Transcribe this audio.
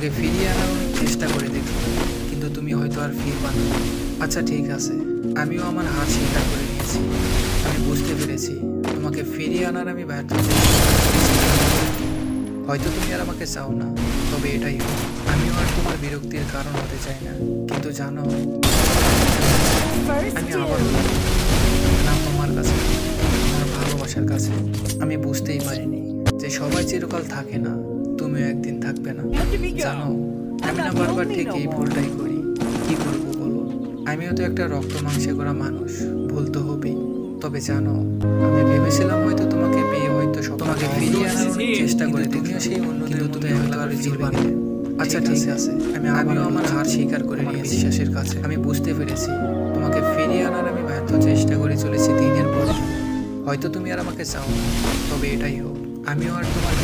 তোমাকে ফিরিয়ে আনার অনেক চেষ্টা করে দেখি, কিন্তু তুমি হয়তো আর ফিরবা না। আচ্ছা ঠিক আছে, আমিও আমার হার স্বীকার করে নিয়েছি। আমি বুঝতে পেরেছি তোমাকে ফিরিয়ে আনার আমি ব্যর্থ চেষ্টা করেছি। হয়তো তুমি আর আমাকে চাও না, তবে এটাই হোক। আমিও আর তোমার বিরক্তির কারণ হতে চাই না, কিন্তু জানো আমি আবার না তোমার কাছে, তোমার ভালোবাসার কাছে। আমি বুঝতেই পারিনি যে সবাই চিরকাল থাকে না, তুমিও একদিন থাকবে না। জানো আমি না বারবার ঠিক এই ভুলটাই করি। কি করবো বলো, আমিও তো একটা রক্ত মাংসে করা মানুষ, ভুল তো হবেই। তবে জানো আমি ভেবেছিলাম হয়তো তোমাকে পেয়ে হয়তো তোমাকে ফিরিয়ে আনার অনেক চেষ্টা করে, তুমিও সেই অন্যদের মতো হয়তো আর জিতবা না। আচ্ছা ঠিক আছে, আমিও আমার হার স্বীকার করে নিয়েছি বিশ্বাসের কাছে। আমি বুঝতে পেরেছি তোমাকে ফিরিয়ে আনার আমি ব্যর্থ চেষ্টা করে চলেছি দিনের পর দিন। হয়তো তুমি আর আমাকে চাও না, তবে এটাই হোক। আমিও আর তোমার